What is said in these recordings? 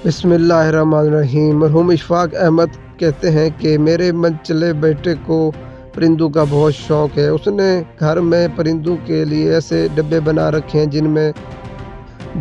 بسم اللہ الرحمن الرحیم۔ مرحوم اشفاق احمد کہتے ہیں کہ میرے منچلے بیٹے کو پرندوں کا بہت شوق ہے۔ اس نے گھر میں پرندوں کے لیے ایسے ڈبے بنا رکھے ہیں جن میں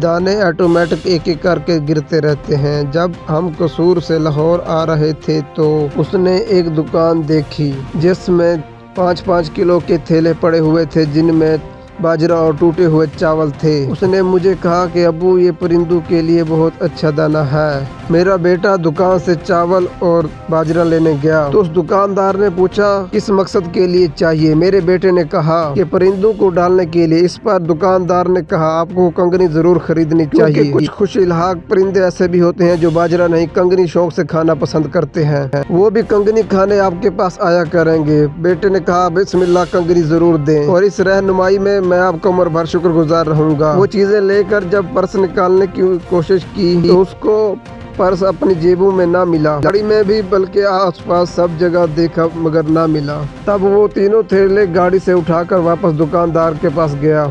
دانے آٹومیٹک ایک ایک کر کے گرتے رہتے ہیں۔ جب ہم قصور سے لاہور آ رہے تھے تو اس نے ایک دکان دیکھی جس میں 5-5 کلو کے تھیلے پڑے ہوئے تھے جن میں باجرہ اور ٹوٹے ہوئے چاول تھے۔ اس نے مجھے کہا کہ ابو یہ پرندوں کے لیے بہت اچھا دانہ ہے۔ میرا بیٹا دکان سے چاول اور باجرہ لینے گیا تو اس دکاندار نے پوچھا کس مقصد کے لیے چاہیے۔ میرے بیٹے نے کہا کہ پرندوں کو ڈالنے کے لیے۔ اس پر دکاندار نے کہا آپ کو کنگنی ضرور خریدنی چاہیے۔ کچھ خوش الحاق پرندے ایسے بھی ہوتے ہیں جو باجرہ نہیں کنگنی شوق سے کھانا پسند کرتے ہیں، وہ بھی کنگنی کھانے آپ کے پاس آیا کریں گے۔ بیٹے نے کہا بسم اللہ کنگنی ضرور دیں، اور اس رہنمائی میں آپ کو عمر بھر شکر گزار رہوں گا۔ وہ چیزیں لے کر جب پرس نکالنے کی کوشش کی تو اس کو پرس اپنی جیبوں میں نہ ملا، گاڑی میں بھی بلکہ آس پاس سب جگہ دیکھا مگر نہ ملا۔ تب وہ تینوں تھیلے گاڑی سے اٹھا کر واپس دکاندار کے پاس گیا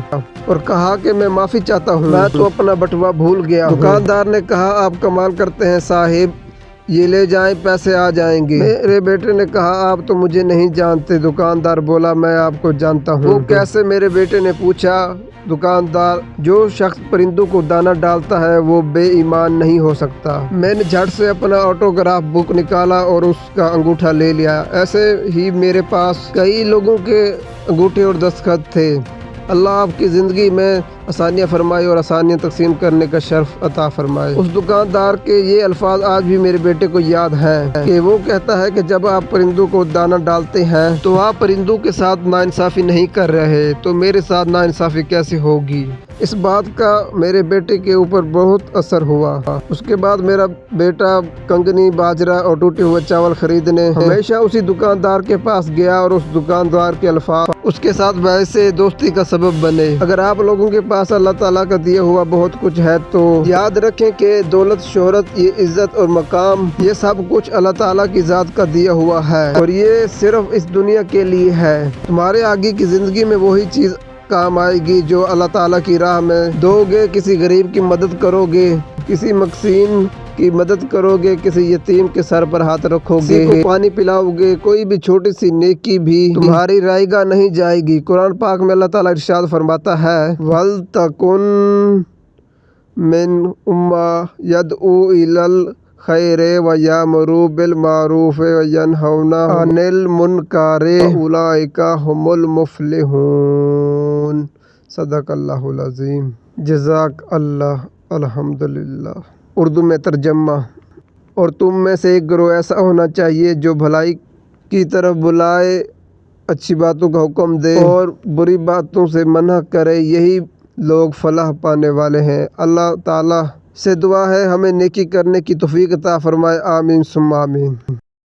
اور کہا کہ میں معافی چاہتا ہوں، میں تو اپنا بٹوا بھول گیا ہوں۔ دکاندار نے کہا آپ کمال کرتے ہیں صاحب، یہ لے جائیں پیسے آ جائیں گے۔ میرے بیٹے نے کہا آپ تو مجھے نہیں جانتے۔ دکاندار بولا میں آپ کو جانتا ہوں۔ وہ کیسے؟ میرے بیٹے نے پوچھا۔ دکاندار جو شخص پرندوں کو دانہ ڈالتا ہے وہ بے ایمان نہیں ہو سکتا۔ میں نے جھٹ سے اپنا آٹوگراف بک نکالا اور اس کا انگوٹھا لے لیا۔ ایسے ہی میرے پاس کئی لوگوں کے انگوٹھے اور دستخط تھے۔ اللہ آپ کی زندگی میں آسانیاں فرمائے اور آسانیاں تقسیم کرنے کا شرف عطا فرمائے۔ اس دکاندار کے یہ الفاظ آج بھی میرے بیٹے کو یاد ہیں کہ وہ کہتا ہے کہ جب آپ پرندوں کو دانہ ڈالتے ہیں تو آپ پرندوں کے ساتھ ناانصافی نہیں کر رہے، تو میرے ساتھ ناانصافی کیسے ہوگی؟ اس بات کا میرے بیٹے کے اوپر بہت اثر ہوا۔ اس کے بعد میرا بیٹا کنگنی، باجرہ اور ٹوٹے ہوئے چاول خریدنے ہمیشہ اسی دکاندار کے پاس گیا، اور اس دکاندار کے الفاظ اس کے ساتھ ویسے دوستی کا سبب بنے۔ اگر آپ لوگوں کے پاس اللہ تعالیٰ کا دیا ہوا بہت کچھ ہے تو یاد رکھیں کہ دولت، شہرت، یہ عزت اور مقام، یہ سب کچھ اللہ تعالیٰ کی ذات کا دیا ہوا ہے، اور یہ صرف اس دنیا کے لیے ہے۔ تمہارے آگے کی زندگی میں وہی چیز کام آئے گی جو اللہ تعالیٰ کی راہ میں دو گے۔ کسی غریب کی مدد کرو گے، کسی مسکین کی مدد کرو گے، کسی یتیم کے سر پر ہاتھ رکھو گے، کسی کو پانی پلاؤ گے، کوئی بھی چھوٹی سی نیکی بھی تمہاری رائے گاہ نہیں جائے گی۔ قرآن پاک میں اللہ تعالیٰ ارشاد فرماتا ہے وَلْتَكُن مِّنْهُمْ أُمَّةٌ يَدْعُونَ إِلَى الْخَيْرِ وَيَأْمُرُونَ بِالْمَعْرُوفِ وَيَنْهَوْنَ عَنِ الْمُنكَرِ وَأُولَٰئِكَ هُمُ الْمُفْلِحُونَ۔ صدق اللہ العظیم۔ جزاک اللہ۔ الحمدللہ۔ اردو میں ترجمہ۔ اور تم میں سے ایک گروہ ایسا ہونا چاہیے جو بھلائی کی طرف بلائے، اچھی باتوں کا حکم دے اور بری باتوں سے منع کرے، یہی لوگ فلاح پانے والے ہیں۔ اللہ تعالیٰ سے دعا ہے ہمیں نیکی کرنے کی توفیق عطا فرمائے۔ آمین ثم آمین۔